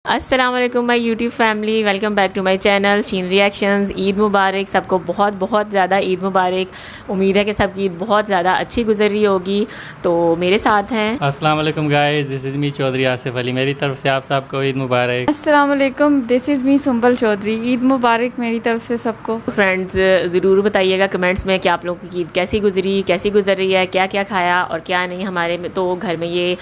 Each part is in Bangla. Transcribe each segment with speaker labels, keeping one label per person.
Speaker 1: अस्सलाम वालेकुम my YouTube family, welcome back to my channel Sheen reactions. Eid मुबारक सबको, बहुत बहुत ज़्यादा ईद मुबारक। उम्मीद है कि सबकी ईद बहुत ज़्यादा अच्छी गुजर रही होगी। तो मेरे साथ हैं
Speaker 2: अस्सलाम वालेकुम guys, this is me Chaudhary Asif Ali. मेरी तरफ से आप सबको ईद मुबारक।
Speaker 3: अस्सलाम वालेकुम, this is me Sumbal Chaudhary. Eid मुबारक मेरी तरफ से सबको।
Speaker 1: फ्रेंड्स ज़रूर बताइएगा कमेंट्स में कि आप लोगों की ईद कैसी गुजरी, कैसी गुजर रही है, क्या क्या खाया और क्या नहीं। हमारे में तो घर में ये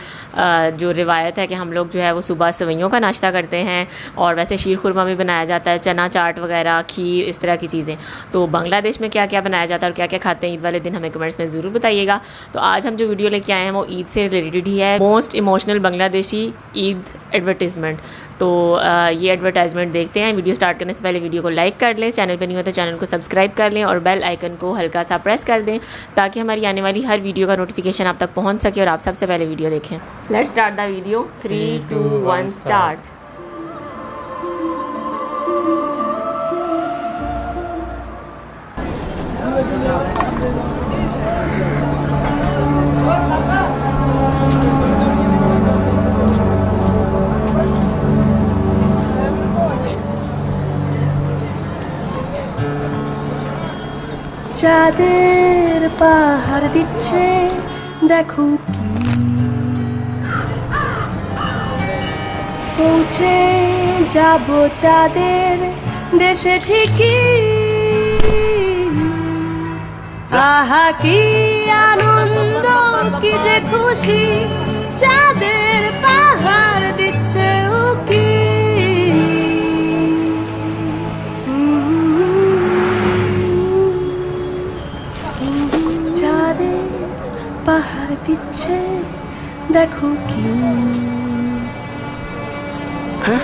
Speaker 1: जो रिवायत है कि हम लोग जो है वो सुबह सवैयों का नाश्ता करते हैं और वैसे शीर खुरमा भी बनाया जाता है, चना चाट वगैरह, खीर, इस तरह की चीज़ें। तो बांग्लादेश में क्या क्या बनाया जाता है और क्या क्या खाते हैं ईद वाले दिन, हमें कमेंट्स में ज़रूर बताइएगा। तो आज हम जो वीडियो लेके आए हैं वो ईद से रिलेटेड ही है, most emotional Bangladeshi Eid advertisement. तो ये एडवर्टाइजमेंट देखते हैं। वीडियो स्टार्ट करने से पहले वीडियो को लाइक कर लें, चैनल पर नहीं हो तो चैनल को सब्सक्राइब कर लें और बेल आइकन को हल्का सा प्रेस कर दें ताकि हमारी आने वाली हर वीडियो का नोटिफिकेशन आप तक पहुंच सके और आप सबसे पहले वीडियो देखें। Let's start the video. 3, 2, 1 start.
Speaker 4: চাঁদের পাহাড় দিচ্ছে দেখো কি পৌঁছে যাব চাঁদের দেশে ঠিকই। আহা কি আনন্দ, কি যে খুশি, চাঁদের পাহাড় দিচ্ছে উকি। পাহাড় দিচ্ছে দেখো কি।
Speaker 5: হ্যাঁ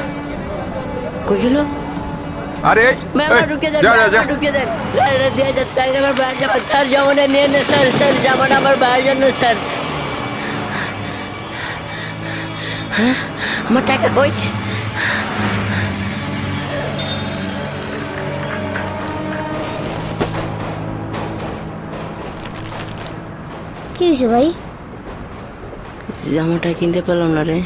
Speaker 5: কই গেল?
Speaker 6: আরে
Speaker 5: ঢুকে দেন,
Speaker 6: যা যা যা
Speaker 5: ঢুকে দেন স্যার, দিয়ে যাচ্ছে স্যার, আমার বাইরে যাবো স্যার, যেমন নিয়ে নে স্যার, স্যার যেমন আমার বাইরের জন্য স্যার। হ্যাঁ আমার টাকা কই?
Speaker 7: কি হয়েছে ভাই?
Speaker 5: জামাটা কিনতে পারলাম না রে।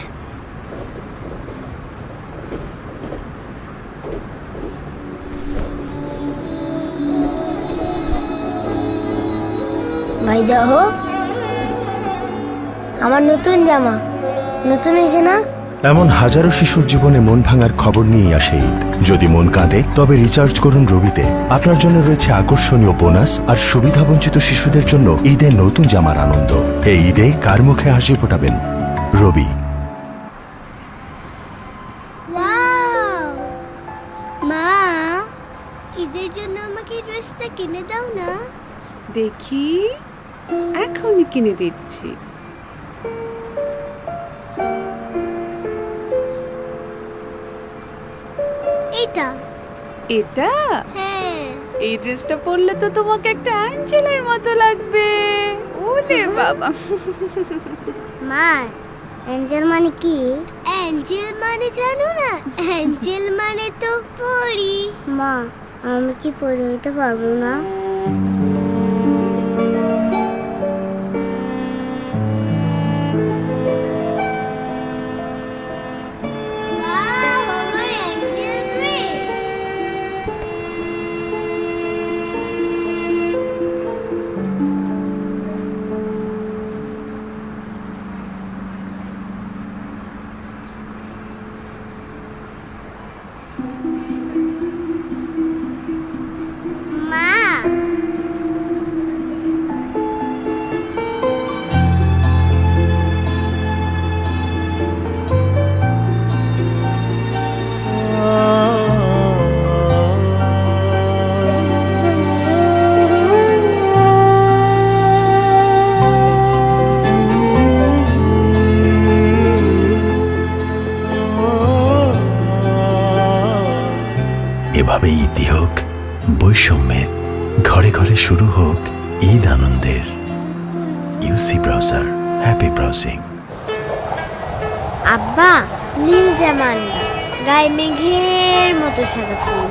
Speaker 7: ভাই দেখো, আমার নতুন জামা নতুন হয়েছে না?
Speaker 8: এমন হাজারো শিশুর জীবনে মন ভাঙার খবর নিয়ে আসে ঈদ। যদি মন কাঁদে তবে রিচার্জ করুন রবিতে। আপনার জন্য রয়েছে আকর্ষণীয় বোনাস আর সুবিধাবঞ্চিত শিশুদের জন্য ঈদের নতুন জামার আনন্দ। এই ঈদে কার মুখে হাসি ফোটাবেন? রবি।
Speaker 7: ওয়াও! মা, ঈদের জন্য আমাকে ড্রেসটা কিনে দাও না।
Speaker 4: দেখি, এখনই কিনে দিচ্ছি।
Speaker 7: এটা
Speaker 4: এটা?
Speaker 7: হ্যাঁ।
Speaker 4: এই ড্রেসটা পরলে তো তোমাকে একটা অ্যাঞ্জেলের মতো লাগবে। ওলে বাবা!
Speaker 7: মা, অ্যাঞ্জেল মানে কি? অ্যাঞ্জেল মানে জানো না? অ্যাঞ্জেল মানে তো পরি। মা, আমি কি পরি হতে পারবো না?
Speaker 8: এভাবে ঈদ হোক বৈষম্যের, ঘরে ঘরে শুরু হোক ঈদ আনন্দের। UC Browser, happy browsing.
Speaker 7: আব্বা, নীল জামা আনবা, গায়ে মেঘের মতো সাদা ফুল।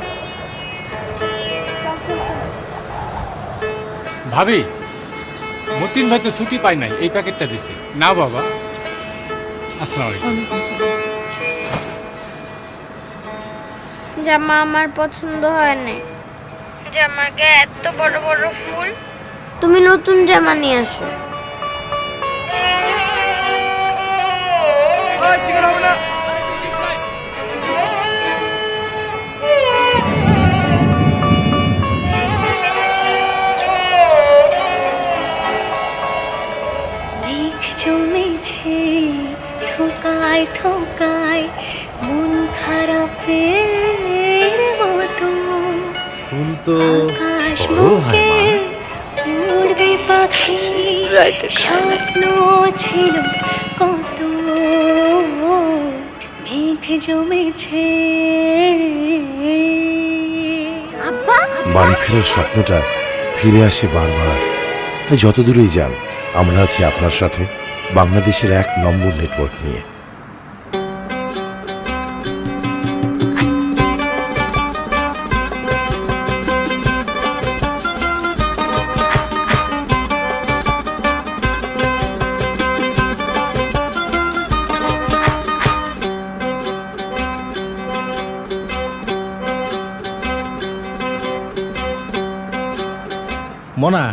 Speaker 2: ভাবি, মতিন ভাই তো ছুটি পায় নাই, এই প্যাকেটটা দিছে। না বাবা, আসসালামু আলাইকুম।
Speaker 7: জামা আমার পছন্দ হয় না। জামার গায়ে এত বড় বড় ফুল। তুমি নতুন জামা নিয়ে আসো।
Speaker 6: জমেছে ঠোকায় ঠোকায় মন খারাপের মতো
Speaker 9: ফুল তো
Speaker 6: আকাশ
Speaker 9: বড় হয় মা।
Speaker 6: উড়বে পাখি স্বপ্ন ছিল কত মেঘ জমেছে।
Speaker 9: বাড়ি ফেরার স্বপ্নটা ফিরে আসে বারবার। তাই যত দূরেই যান, আমরা আছি আপনার সাথে বাংলাদেশের 1 নম্বর নেটওয়ার্ক নিয়ে।
Speaker 10: মনা,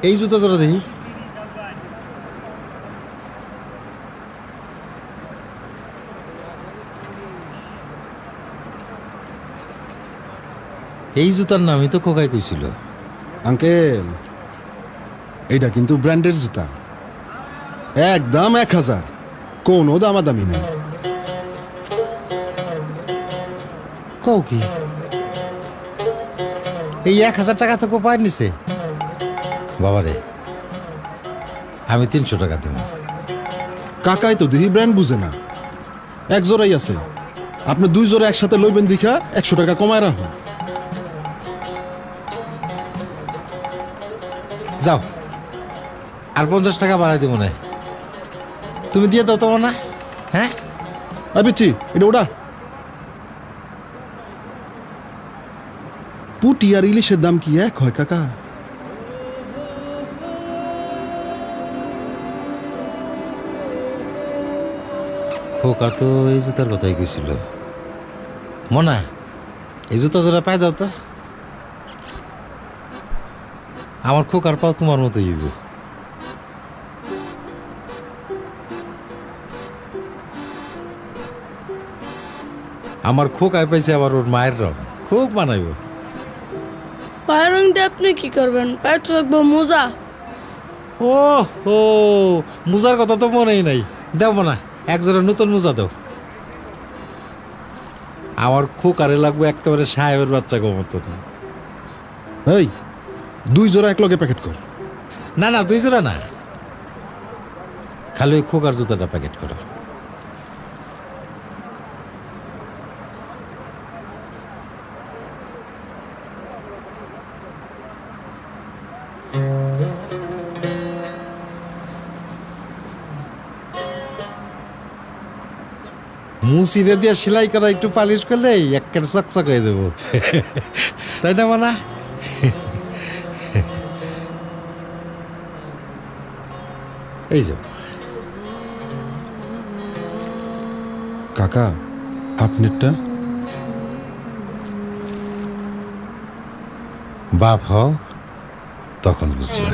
Speaker 10: এই জুতো জোড়া দেখি। এই জুতার নামই তো খোকাই কইছিল।
Speaker 11: আঙ্কেল, এইটা কিন্তু ব্র্যান্ডের জুতা, একদম 1000, কোনো দামাদামি নেই।
Speaker 10: কও কি এই 1000 টাকা তো কোপায় নিছে? বাবারে, আমি 300 টাকা দেব।
Speaker 11: কাকাই তো দেখি ব্র্যান্ড বুঝে না, 1 জোড়াই আছে। আপনি 2 জোড়া একসাথে লইবেন দেখা 100 টাকা কমায় রাখুন।
Speaker 10: যাও, আর 50 টাকা বাড়াই দেবো না। তুমি দিয়ে দাও তোমার না? হ্যাঁ
Speaker 11: পিচ্ছি, এটা ওটা পুটি আর ইলিশের দাম কি এক হয় কাকা?
Speaker 10: খোকা তো এই জুতার কথাই কইছিল। মনা, এই জুতা জোড়া পাই দাও তো। আমার খোকার পাও তোমার মতো হইব। আমার খোকায় পাইছে আবার ওর মায়ের রং, খুব মানাইব।
Speaker 6: পায়ের রং দিয়ে আপনি কি করবেন? পায়ে তো রাখবো মোজা।
Speaker 10: ও হো, মোজার কথা তো মনেই নাই। দেব না, 1 জোড়া নতুন মোজা দাও। আমার খোকারে লাগবে একেবারে সাহেবের বাচ্চা গো মতন।
Speaker 11: এই 2 জোড়া এক লগে প্যাকেট কর।
Speaker 10: না না, 2 জোড়া না, খালি ওই খোকার জুতাটা প্যাকেট করো। মুসিরে দিয়ে সেলাই করা একটু পালিশ করলে একের চকচক হয়ে যাবো, তাই না মানা? এই যে
Speaker 11: কাকা, আপনারটা
Speaker 10: বাপ হও তখন বুঝলা।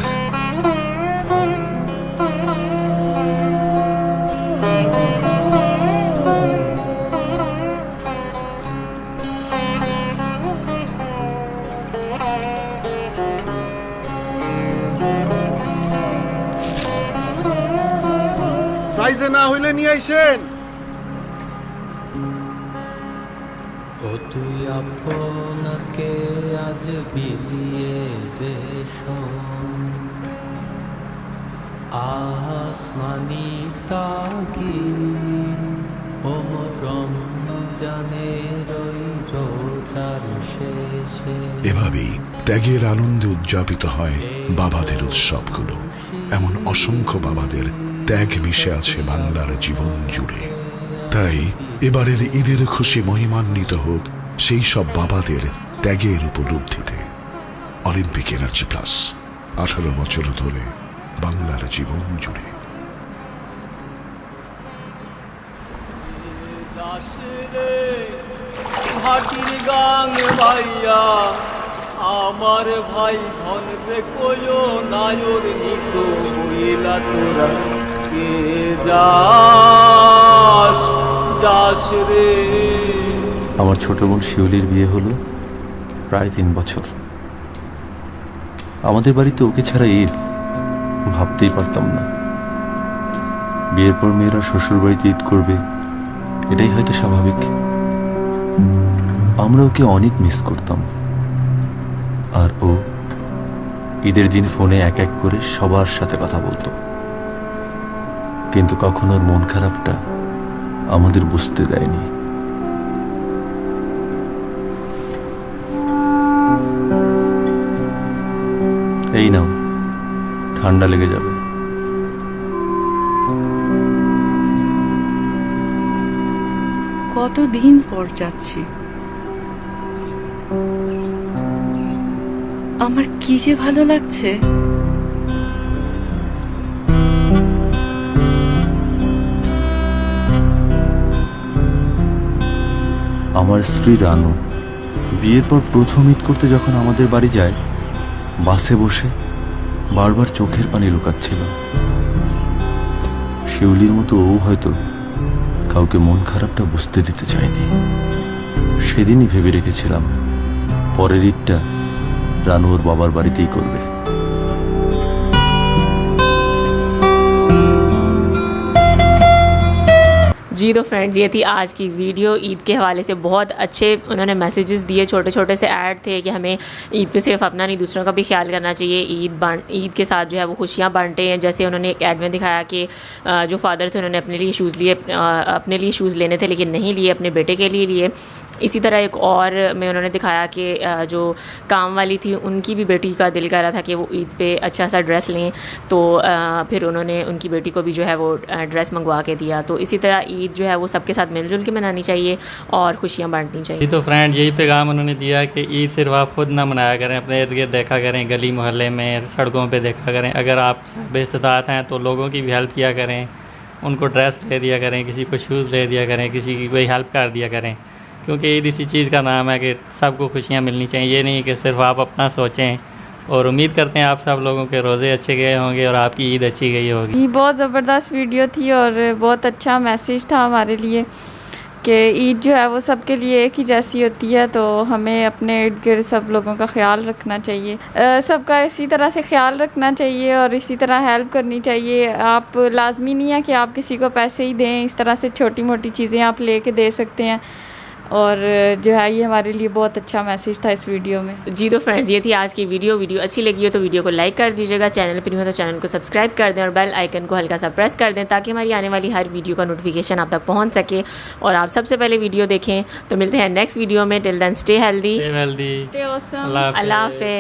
Speaker 11: সাইজে না হইলে নিয়ে আইসেন।
Speaker 12: ও তুই আপনাকে আজ বিলিয়ে দেশ আসমানি তাকি ওমর রমজানের ওই রোজার শেষে।
Speaker 8: এভাবেই ত্যাগের আনন্দে উদযাপিত হয় বাবাদের উৎসবগুলো। এমন অসংখ্য বাবাদের ত্যাগ মিশে আছে বাংলার জীবন জুড়ে। তাই এবারের ঈদের খুশি মহিমান্বিত হোক সেই সব বাবাদের ত্যাগের উপলব্ধিতে। অলিম্পিক এনার্জি প্লাস, 18 বছর ধরে বাংলার জীবন জুড়ে।
Speaker 12: ঘাটির গাং ভাইয়া আমার ভাই ধন রে কয়ো নায়র নিত হইলা তোরা কে যাস যাস রে।
Speaker 13: আমার ছোট বোন শিউলির বিয়ে হলো প্রায় 3 বছর। আমাদের বাড়িতে ওকে ছাড়া ঈদ ভাবতেই পারতাম না। বিয়ের পর মেয়েরা শ্বশুর বাড়িতে ঈদ করবে, এটাই হয়তো স্বাভাবিক। আমরা ওকে অনেক মিস করতাম। আর ও ঈদের দিন ফোনে এক এক করে সবার সাথে কথা বলতো, কিন্তু কখনো ওর মন খারাপটা আমাদের বুঝতে দেয়নি। এই নাও, ঠান্ডা লেগে যাবে।
Speaker 4: কতদিন পর যাচ্ছি, আমার কি যে ভালো লাগছে।
Speaker 13: আমার স্ত্রী রানু বিয়ের পর প্রথম ঈদ করতে যখন আমাদের বাড়ি যায়, বাসে বসে বারবার চোখের পানি লুকাচ্ছিল। শিউলির মতো ও হয়তো কাউকে মন খারাপটা বুঝতে দিতে চায়নি। সেদিনই ভেবে রেখেছিলাম পরের ঈদটা রানু ওর বাবার বাড়িতেই করবে।
Speaker 1: जी तो फ्रेंड्स, ये थी आज की वीडियो। ईद के हवाले से बहुत अच्छे उन्होंने मैसेजेस दिए, छोटे छोटे से ऐड थे कि हमें ईद पे सिर्फ अपना नहीं दूसरों का भी ख्याल करना चाहिए। ईद के साथ जो है वो खुशियाँ बांटते हैं। जैसे उन्होंने एक ऐड में दिखाया कि जो फादर थे उन्होंने अपने लिए शूज़ लेने थे लेकिन नहीं लिए, अपने बेटे के लिए। इसी तरह एक और में उन्होंने दिखाया कि जो काम वाली थी उनकी भी बेटी का दिल कर रहा था कि वो ईद पे अच्छा सा ड्रेस लें, तो फिर उन्होंने उनकी बेटी को भी जो है वो ड्रेस मंगवा के दिया। तो इसी तरह ईद जो है वो सबके साथ मिलजुल के मनानी चाहिए और खुशियाँ बांटनी चाहिए।
Speaker 2: तो फ्रेंड, यही पैगाम उन्होंने दिया कि ईद सिर्फ आप खुद ना मनाया करें, अपने इर्द गिर्द देखा करें, गली मोहल्ले में, सड़कों पे देखा करें। अगर आप बेइस्तात हैं तो लोगों की भी हेल्प किया करें, उनको ड्रेस ले दिया करें, किसी को शूज़ ले दिया करें, किसी की कोई हेल्प कर दिया करें, क्योंकि ईद इसी चीज़ का नाम है कि सबको खुशियाँ मिलनी चाहिए। ये नहीं कि सिर्फ आप अपना सोचें। और उम्मीद करते हैं आप सब लोगों के रोज़े अच्छे गए होंगे और आपकी ईद अच्छी गई होगी।
Speaker 3: ये बहुत ज़बरदस्त वीडियो थी और बहुत अच्छा मैसेज था हमारे लिए कि ईद जो है वो सबके लिए एक ही जैसी होती है, तो हमें अपने इर्द गिर्द सब लोगों का ख्याल रखना चाहिए, सबका इसी तरह से ख्याल रखना चाहिए और इसी तरह हेल्प करनी चाहिए। आप लाजमी नहीं है कि आप किसी को पैसे ही दें, इस तरह से छोटी मोटी चीज़ें आप लेके दे सकते हैं। और जो है ये हमारे लिए बहुत अच्छा मैसेज था इस वीडियो में।
Speaker 1: जी तो फ्रेंड्स, ये थी आज की वीडियो अच्छी लगी हो तो वीडियो को लाइक कर दीजिएगा, चैनल पर नहीं हो तो चैनल को सब्सक्राइब कर दें और बेल आइकन को हल्का सा प्रेस कर दें ताकि हमारी आने वाली हर वीडियो का नोटिफिकेशन आप तक पहुंच सके और आप सबसे पहले वीडियो देखें। तो मिलते हैं नेक्स्ट वीडियो में। Till then stay healthy,
Speaker 3: stay awesome,
Speaker 1: Allah हाफ़िज़।